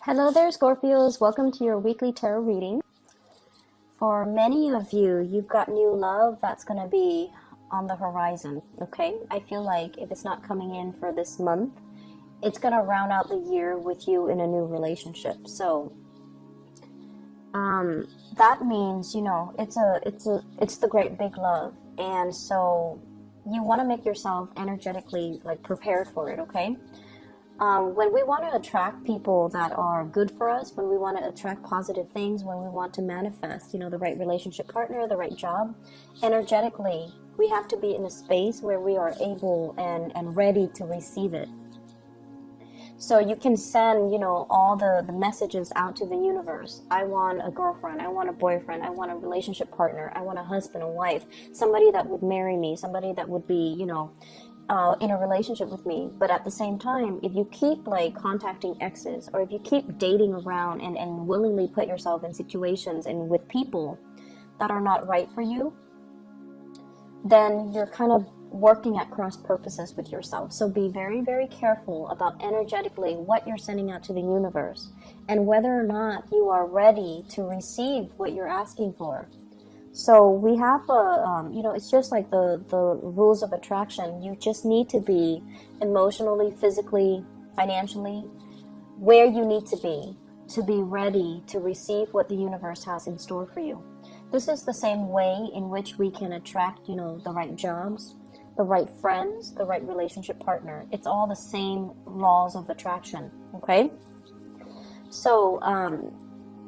Hello there, Scorpios. Welcome to your weekly tarot reading. For many of you, you've got new love that's going to be on the horizon, okay? I feel like if it's not coming in for this month, it's going to round out the year with you in a new relationship. So that means, it's the great big love. And so you want to make yourself energetically prepared for it, okay? When we want to attract people that are good for us, when we want to attract positive things, when we want to manifest, the right relationship partner, the right job, energetically, we have to be in a space where we are able and ready to receive it. So you can send, all the messages out to the universe. I want a girlfriend. I want a boyfriend. I want a relationship partner. I want a husband, a wife, somebody that would marry me, somebody that would be, in a relationship with me. But at the same time, if you keep contacting exes, or if you keep dating around and willingly put yourself in situations and with people that are not right for you, then you're kind of working at cross purposes with yourself. So be very, very careful about energetically what you're sending out to the universe and whether or not you are ready to receive what you're asking for. So we have it's just like the rules of attraction. You just need to be emotionally, physically, financially where you need to be ready to receive what the universe has in store for you. This is the same way in which we can attract, the right jobs, the right friends, the right relationship partner. It's all the same laws of attraction, okay? So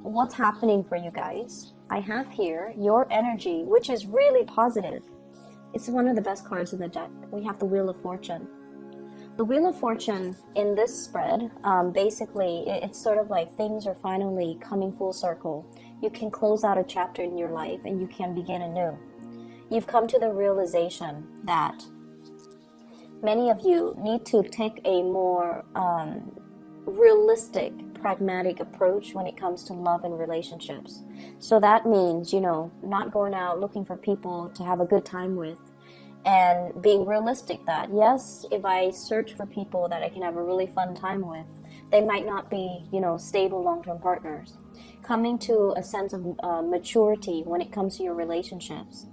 what's happening for you guys? I have here your energy, which is really positive. It's one of the best cards in the deck. We have the Wheel of Fortune. The Wheel of Fortune in this spread, basically, it's sort of like things are finally coming full circle. You can close out a chapter in your life and you can begin anew. You've come to the realization that many of you need to take a more realistic, pragmatic approach when it comes to love and relationships. So that means, not going out looking for people to have a good time with, and being realistic that, yes, if I search for people that I can have a really fun time with, they might not be, stable long-term partners. Coming to a sense of maturity when it comes to your relationships.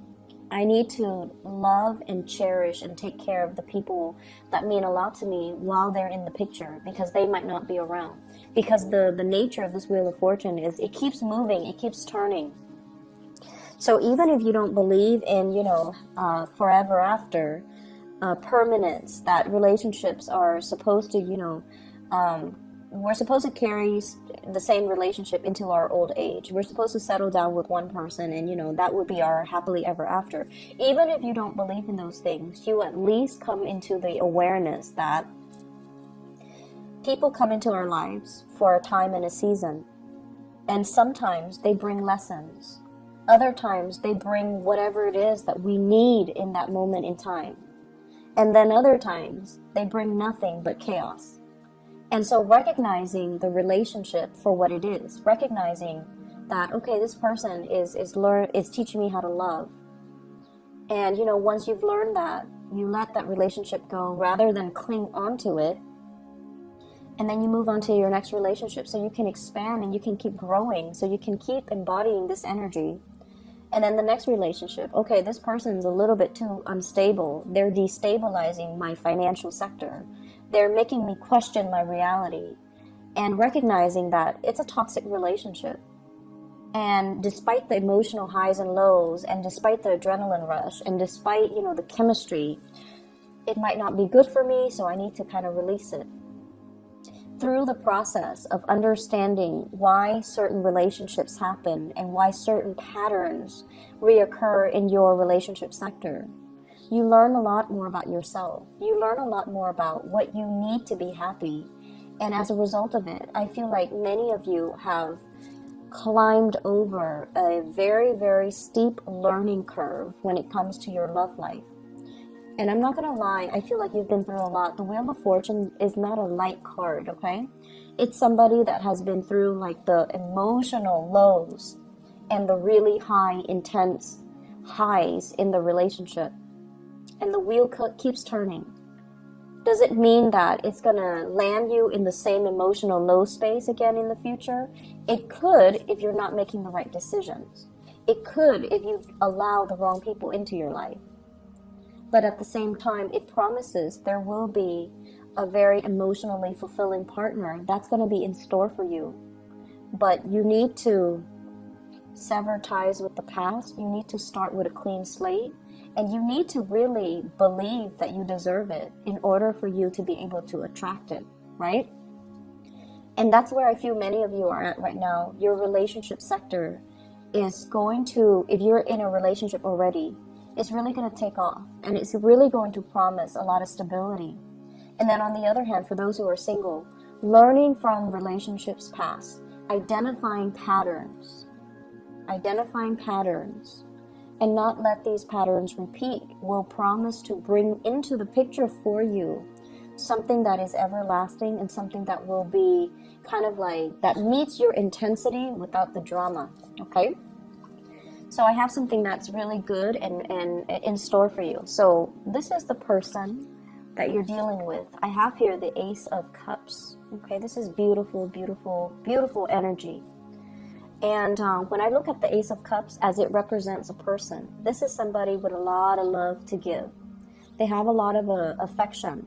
I need to love and cherish and take care of the people that mean a lot to me while they're in the picture, because they might not be around. Because the nature of this Wheel of Fortune is it keeps moving, it keeps turning. So even if you don't believe in, forever after, permanence, that relationships are supposed to, we're supposed to carry the same relationship into our old age. We're supposed to settle down with one person and, that would be our happily ever after. Even if you don't believe in those things, you at least come into the awareness that people come into our lives for a time and a season. And sometimes they bring lessons. Other times they bring whatever it is that we need in that moment in time. And then other times they bring nothing but chaos. And so recognizing the relationship for what it is, recognizing that, okay, this person is teaching me how to love. And, once you've learned that, you let that relationship go rather than cling onto it. And then you move on to your next relationship so you can expand and you can keep growing, so you can keep embodying this energy. And then the next relationship, okay, this person's a little bit too unstable. They're destabilizing my financial sector. They're making me question my reality, and recognizing that it's a toxic relationship. And despite the emotional highs and lows, and despite the adrenaline rush, and despite, the chemistry, it might not be good for me, so I need to kind of release it. Through the process of understanding why certain relationships happen and why certain patterns reoccur in your relationship sector, you learn a lot more about yourself. You learn a lot more about what you need to be happy. And as a result of it, I feel like many of you have climbed over a very, very steep learning curve when it comes to your love life. And I'm not going to lie, I feel like you've been through a lot. The Wheel of Fortune is not a light card, okay? It's somebody that has been through the emotional lows and the really high, intense highs in the relationship. And the wheel keeps turning. Does it mean that it's going to land you in the same emotional low space again in the future? It could if you're not making the right decisions. It could if you allow the wrong people into your life. But at the same time, it promises there will be a very emotionally fulfilling partner that's going to be in store for you. But you need to sever ties with the past. You need to start with a clean slate. And you need to really believe that you deserve it in order for you to be able to attract it, right? And that's where I feel many of you are at right now. Your relationship sector is going to, if you're in a relationship already, it's really going to take off. And it's really going to promise a lot of stability. And then on the other hand, for those who are single, learning from relationships past, identifying patterns, and not let these patterns repeat will promise to bring into the picture for you something that is everlasting and something that will be kind of like, that meets your intensity without the drama, okay? So I have something that's really good and in store for you. So this is the person that you're dealing with. I have here the Ace of Cups, okay? This is beautiful, beautiful, beautiful energy. And when I look at the Ace of Cups as it represents a person, this is somebody with a lot of love to give. They have a lot of affection.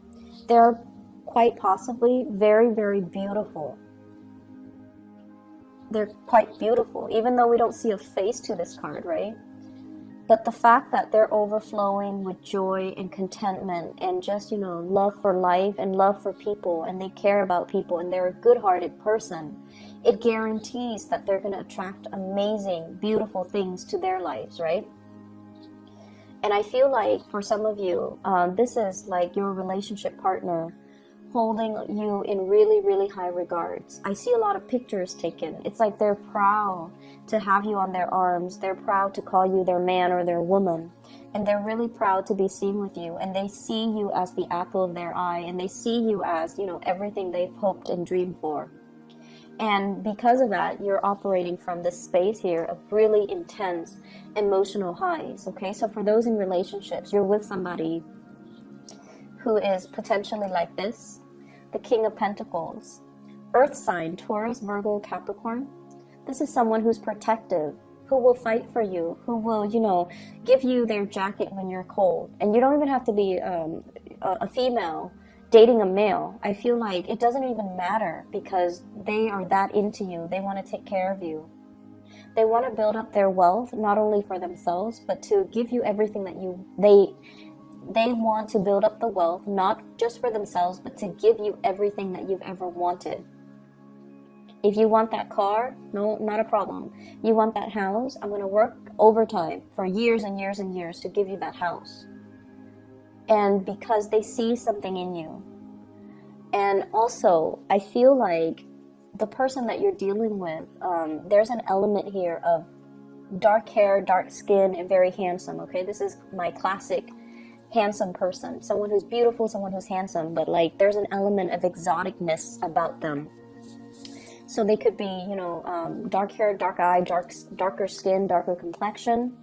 They're quite possibly very, very beautiful. They're quite beautiful, even though we don't see a face to this card, right? But the fact that they're overflowing with joy and contentment and just, love for life and love for people, and they care about people, and they're a good-hearted person, it guarantees that they're going to attract amazing, beautiful things to their lives, right? And I feel like for some of you, this is like your relationship partner holding you in really, really high regards. I see a lot of pictures taken. It's like they're proud to have you on their arms. They're proud to call you their man or their woman. And they're really proud to be seen with you. And they see you as the apple of their eye. And they see you as, everything they've hoped and dreamed for. And because of that, you're operating from this space here of really intense emotional highs, okay? So for those in relationships, you're with somebody who is potentially like this, the King of Pentacles, Earth sign, Taurus, Virgo, Capricorn. This is someone who's protective, who will fight for you, who will, give you their jacket when you're cold. And you don't even have to be a female dating a male. I feel like it doesn't even matter because they are that into you. They want to take care of you. They want to build up their wealth, not only for themselves, but to give you everything that they want to build up the wealth, not just for themselves, but to give you everything that you've ever wanted. If you want that car, no, not a problem. You want that house, I'm going to work overtime for years and years and years to give you that house. And because they see something in you. And also, I feel like the person that you're dealing with, there's an element here of dark hair, dark skin, and very handsome, okay? This is my classic handsome person. Someone who's beautiful, someone who's handsome, but like there's an element of exoticness about them. So they could be, dark hair, dark eye, darker skin, darker complexion.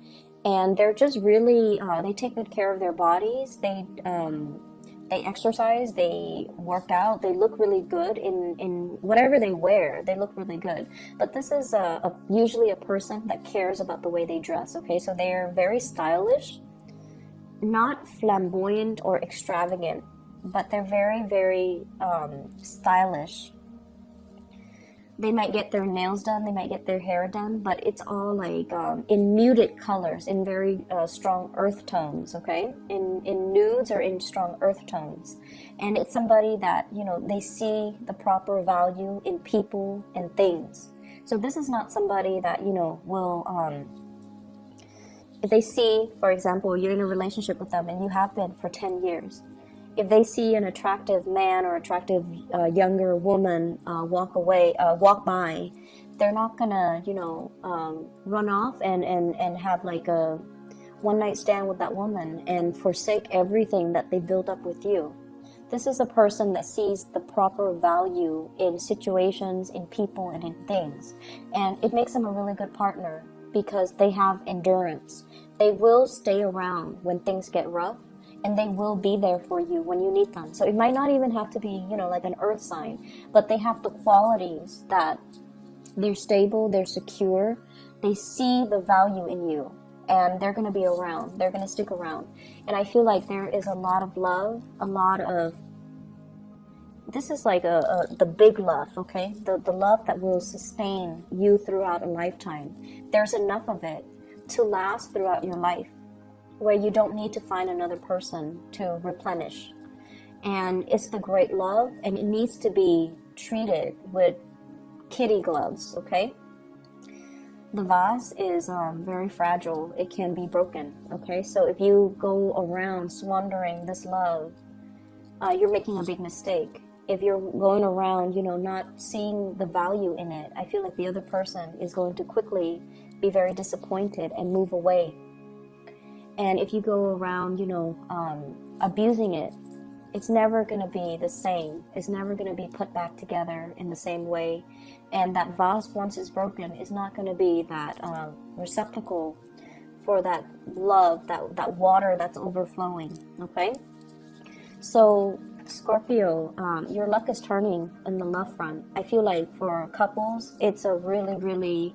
And they're just really, they take good care of their bodies. They exercise, they work out, they look really good in whatever they wear. They look really good. But this is usually a person that cares about the way they dress, okay? So they're very stylish, not flamboyant or extravagant, but they're very, very stylish. They might get their nails done, they might get their hair done, but it's all like in muted colors, in very strong earth tones, okay? In nudes or in strong earth tones. And it's somebody that, they see the proper value in people and things. So this is not somebody that, will, if they see, for example, you're in a relationship with them and you have been for 10 years, if they see an attractive man or attractive younger woman walk by, they're not gonna, run off and have like a one-night stand with that woman and forsake everything that they built up with you. This is a person that sees the proper value in situations, in people, and in things. And it makes them a really good partner because they have endurance. They will stay around when things get rough. and they will be there for you when you need them. So it might not even have to be, you know, like an earth sign, but they have the qualities that they're stable, they're secure, they see the value in you, and they're going to be around, they're going to stick around. And I feel like there is a lot of love, a lot of, this is like the big love, okay? The love that will sustain you throughout a lifetime. There's enough of it to last throughout your life, where you don't need to find another person to replenish. And it's the great love, and it needs to be treated with kitty gloves, okay? The vase is very fragile. It can be broken, okay? So if you go around squandering this love, you're making a big mistake. If you're going around, you know, not seeing the value in it, I feel like the other person is going to quickly be very disappointed and move away. And if you go around, you know, abusing it, it's never going to be the same. It's never going to be put back together in the same way. And that vase, once it's broken, is not going to be that receptacle for that love, that water that's overflowing, okay? So, Scorpio, your luck is turning in the love front. I feel like for couples, it's a really, really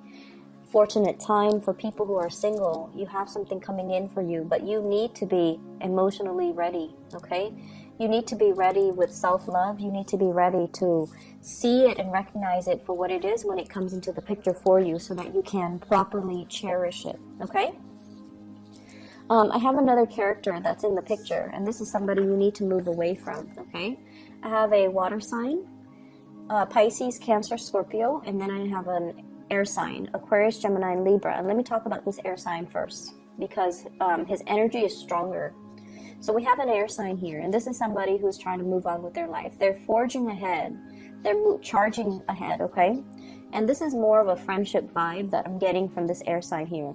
fortunate time. For people who are single, you have something coming in for you, but you need to be emotionally ready, okay? You need to be ready with self-love. You need to be ready to see it and recognize it for what it is when it comes into the picture for you, so that you can properly cherish it, okay? I have another character that's in the picture, and this is somebody you need to move away from, okay? I have a water sign, Pisces, Cancer, Scorpio, and then I have an air sign, Aquarius, Gemini, and Libra. And let me talk about this air sign first, because his energy is stronger. So we have an air sign here, and this is somebody who's trying to move on with their life. They're forging ahead. They're charging ahead, okay? And this is more of a friendship vibe that I'm getting from this air sign here.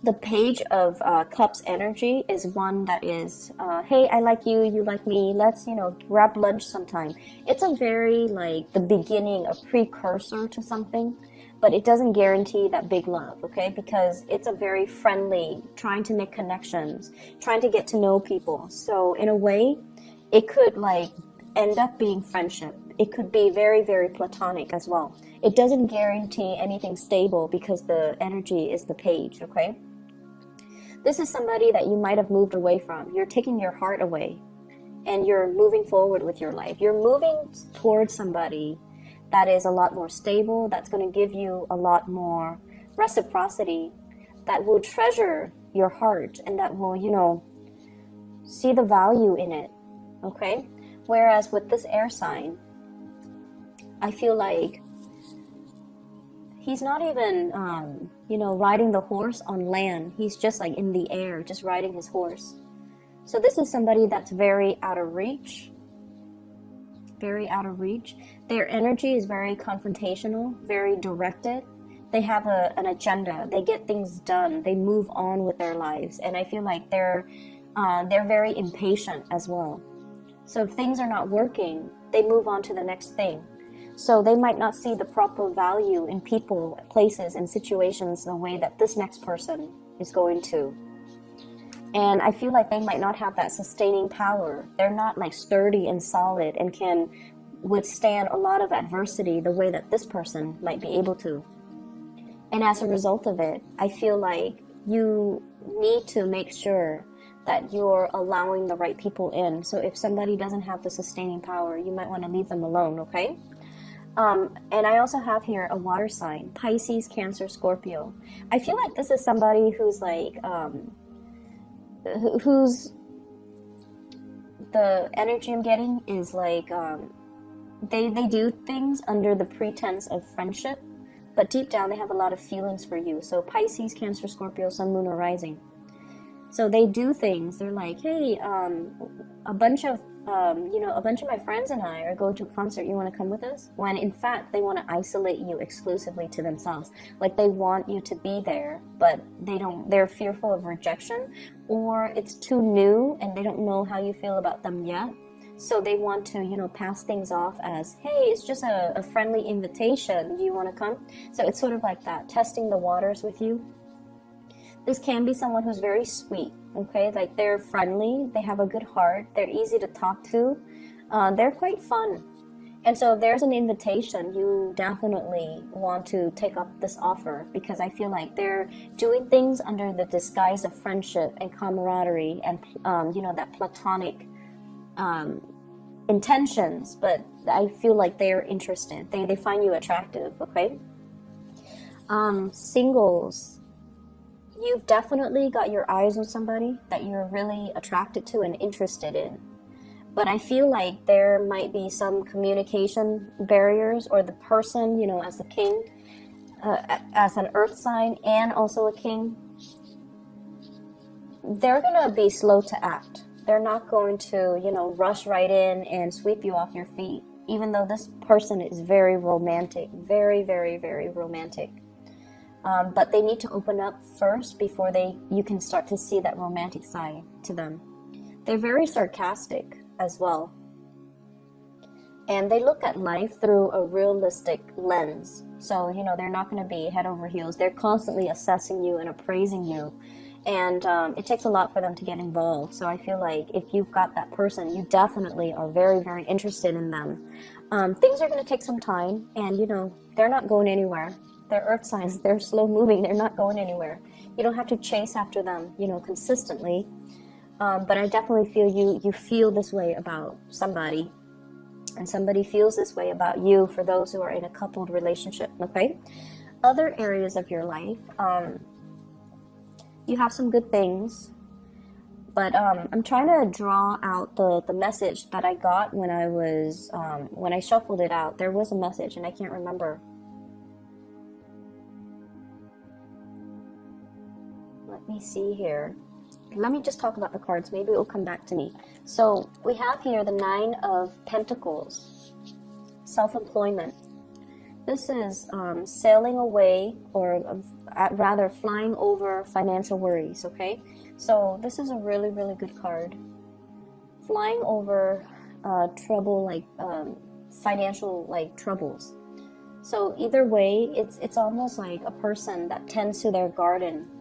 The Page of Cups energy is one that is, hey, I like you, you like me, let's, you know, grab lunch sometime. It's a very, like, the beginning, a precursor to something, but it doesn't guarantee that big love, okay? Because it's a very friendly, trying to make connections, trying to get to know people. So in a way, it could, like, end up being friendship. It could be very, very platonic as well. It doesn't guarantee anything stable because the energy is the Page, okay? This is somebody that you might have moved away from. You're taking your heart away, and you're moving forward with your life. You're moving towards somebody that is a lot more stable, that's going to give you a lot more reciprocity, that will treasure your heart, and that will, you know, see the value in it, okay? Whereas with this air sign, I feel like he's not even, you know, riding the horse on land. He's just like in the air, just riding his horse. So this is somebody that's very out of reach. Very out of reach. Their energy is very confrontational, very directed. They have an agenda. They get things done. They move on with their lives. And I feel like they're very impatient as well. So if things are not working, they move on to the next thing. So they might not see the proper value in people, places, and situations the way that this next person is going to. And I feel like they might not have that sustaining power. They're not like sturdy and solid and can withstand a lot of adversity the way that this person might be able to. And as a result of it, I feel like you need to make sure that you're allowing the right people in. So if somebody doesn't have the sustaining power, you might want to leave them alone, okay? And I also have here a water sign, Pisces, Cancer, Scorpio. I feel like this is somebody who's like, who's, the energy I'm getting is like, they do things under the pretense of friendship, but deep down they have a lot of feelings for you. So Pisces, Cancer, Scorpio, Sun, Moon, or Rising. So they do things. They're like, hey, a bunch of my friends and I are going to a concert. You want to come with us? When in fact, they want to isolate you exclusively to themselves. Like they want you to be there, but they're fearful of rejection, or it's too new and they don't know how you feel about them yet. So they want to, you know, pass things off as, hey, it's just a friendly invitation. Do you want to come? So it's sort of like that, testing the waters with you. This can be someone who's very sweet, okay? Like they're friendly, they have a good heart, they're easy to talk to, they're quite fun. And so if there's an invitation, you definitely want to take up this offer, because I feel like they're doing things under the disguise of friendship and camaraderie and, you know, that platonic intentions, but I feel like they're interested. They find you attractive, okay? Singles, you've definitely got your eyes on somebody that you're really attracted to and interested in. But I feel like there might be some communication barriers, or the person, you know, as the king, as an earth sign and also a king, they're going to be slow to act. They're not going to, you know, rush right in and sweep you off your feet, even though this person is very romantic, very, very, very romantic. But they need to open up first before you can start to see that romantic side to them. They're very sarcastic as well. And they look at life through a realistic lens. So, you know, they're not going to be head over heels. They're constantly assessing you and appraising you. And it takes a lot for them to get involved. So I feel like if you've got that person, you definitely are very, very interested in them. Things are going to take some time. And, you know, they're not going anywhere. They're earth signs. They're slow moving. They're not going anywhere. You don't have to chase after them, you know, consistently. But I definitely feel you feel this way about somebody, and somebody feels this way about you, for those who are in a coupled relationship, okay? Other areas of your life, you have some good things, but I'm trying to draw out the message that I got when I was, when I shuffled it out. There was a message, and I can't remember. Let me see here. Let me just talk about the cards. Maybe it will come back to me. So we have here the Nine of Pentacles, self-employment. This is sailing away, or rather flying over financial worries, okay? So this is a really, really good card. Flying over trouble, like financial like troubles. So either way, it's almost like a person that tends to their garden.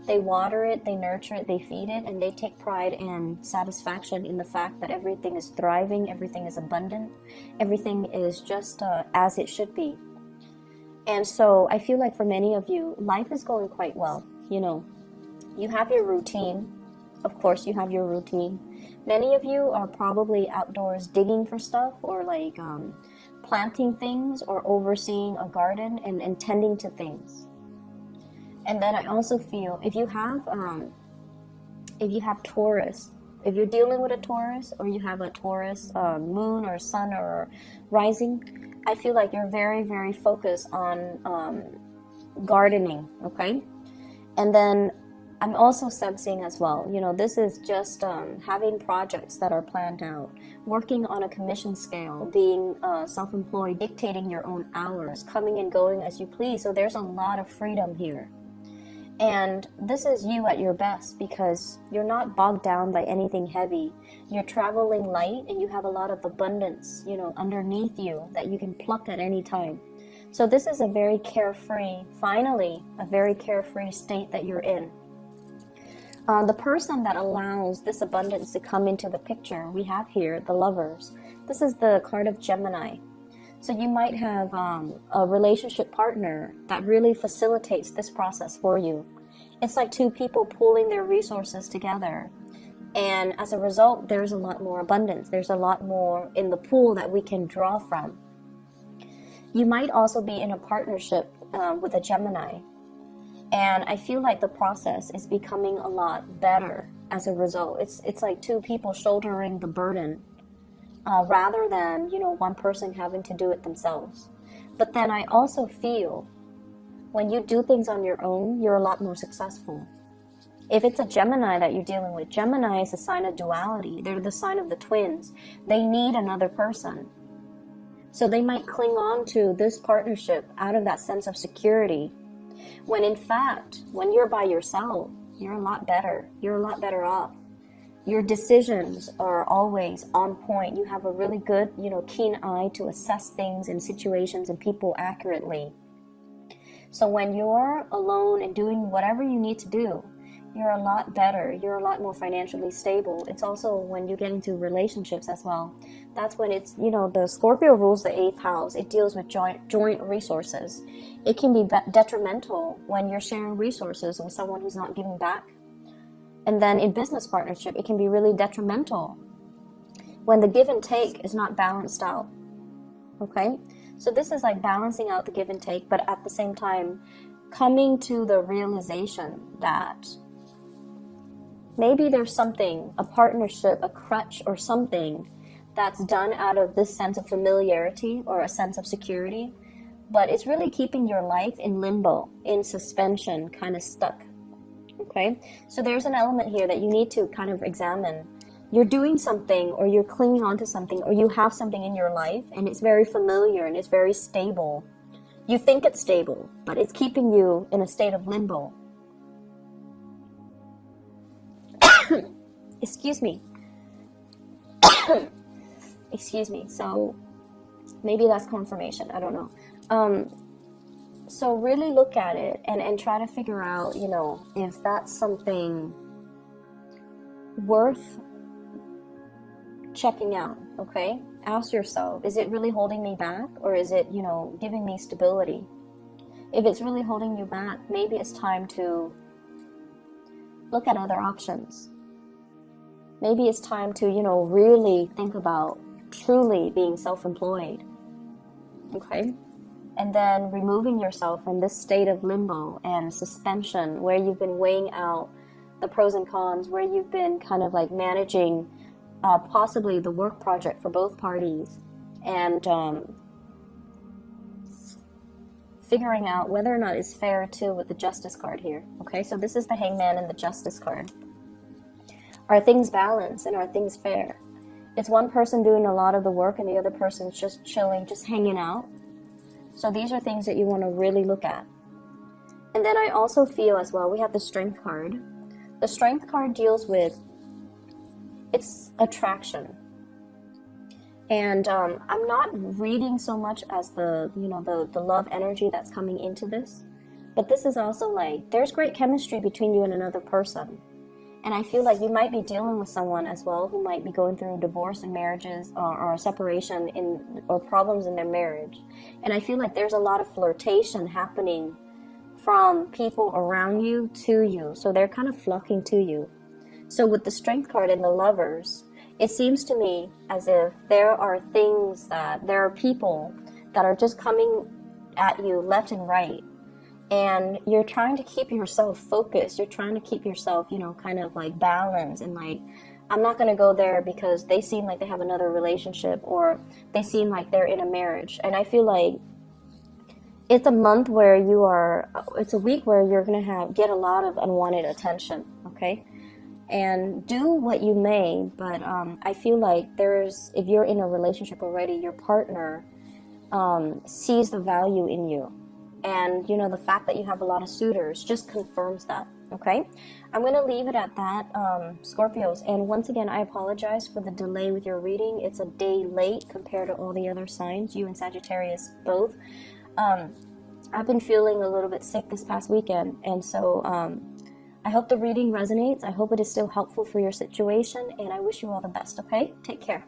They water it, they nurture it, they feed it, and they take pride and satisfaction in the fact that everything is thriving, everything is abundant, everything is just as it should be. And so I feel like for many of you, life is going quite well. You know, you have your routine. Of course, you have your routine. Many of you are probably outdoors digging for stuff, or like planting things, or overseeing a garden and tending to things. And then I also feel if you have Taurus, if you're dealing with a Taurus, or you have a Taurus moon or sun or rising, I feel like you're very, very focused on gardening, okay? And then I'm also sensing as well, you know, this is just having projects that are planned out, working on a commission scale, being self-employed, dictating your own hours, coming and going as you please. So there's a lot of freedom here. And this is you at your best, because you're not bogged down by anything heavy. You're traveling light, and you have a lot of abundance, you know, underneath you that you can pluck at any time. So this is a very carefree, finally, a very carefree state that you're in. The person that allows this abundance to come into the picture, we have here the Lovers. This is the card of Gemini. So you might have a relationship partner that really facilitates this process for you. It's like two people pooling their resources together. And as a result, there's a lot more abundance. There's a lot more in the pool that we can draw from. You might also be in a partnership with a Gemini. And I feel like the process is becoming a lot better as a result. It's like two people shouldering the burden. Rather than, you know, one person having to do it themselves. But then I also feel when you do things on your own, you're a lot more successful. If it's a Gemini that you're dealing with, Gemini is a sign of duality. They're the sign of the twins. They need another person. So they might cling on to this partnership out of that sense of security. When in fact, when you're by yourself, you're a lot better. You're a lot better off. Your decisions are always on point. You have a really good, you know, keen eye to assess things and situations and people accurately. So when you're alone and doing whatever you need to do, You're a lot better. You're a lot more financially stable. It's also when you get into relationships as well. That's when it's, you know, the Scorpio rules the 8th house. It deals with joint resources. It can be detrimental when you're sharing resources with someone who's not giving back. And then in business partnership, it can be really detrimental when the give and take is not balanced out. Okay? So this is like balancing out the give and take, but at the same time, coming to the realization that maybe there's something, a partnership, a crutch or something that's done out of this sense of familiarity or a sense of security, but it's really keeping your life in limbo, in suspension, kind of stuck. Okay? So there's an element here that you need to kind of examine. You're doing something, or you're clinging onto something, or you have something in your life and it's very familiar and it's very stable. You think it's stable, but it's keeping you in a state of limbo. Excuse me. Excuse me. So maybe that's confirmation. I don't know. So really look at it and try to figure out, you know, if that's something worth checking out. Okay? Ask yourself, is it really holding me back, or is it, you know, giving me stability? If it's really holding you back, maybe it's time to look at other options. Maybe it's time to, you know, really think about truly being self-employed. Okay? And then removing yourself from this state of limbo and suspension where you've been weighing out the pros and cons, where you've been kind of like managing possibly the work project for both parties, and figuring out whether or not it's fair too with the Justice card here. Okay, so this is the Hangman and the Justice card. Are things balanced and are things fair? It's one person doing a lot of the work and the other person's just chilling, just hanging out. So these are things that you want to really look at. And then I also feel as well, we have the Strength card. The Strength card deals with, it's attraction. And I'm not reading so much as the, you know, the love energy that's coming into this. But this is also like, there's great chemistry between you and another person. And I feel like you might be dealing with someone as well who might be going through divorce and marriages or a separation or problems in their marriage. And I feel like there's a lot of flirtation happening from people around you to you. So they're kind of flocking to you. So with the Strength card and the Lovers, it seems to me as if there are people that are just coming at you left and right. And you're trying to keep yourself focused. You're trying to keep yourself, you know, kind of like balanced and like, I'm not going to go there because they seem like they have another relationship or they seem like they're in a marriage. And I feel like it's a month where it's a week where you're going to get a lot of unwanted attention, okay? And do what you may, but I feel like if you're in a relationship already, your partner sees the value in you. And, you know, the fact that you have a lot of suitors just confirms that, okay? I'm going to leave it at that, Scorpios. And once again, I apologize for the delay with your reading. It's a day late compared to all the other signs, you and Sagittarius both. I've been feeling a little bit sick this past weekend. And so I hope the reading resonates. I hope it is still helpful for your situation. And I wish you all the best, okay? Take care.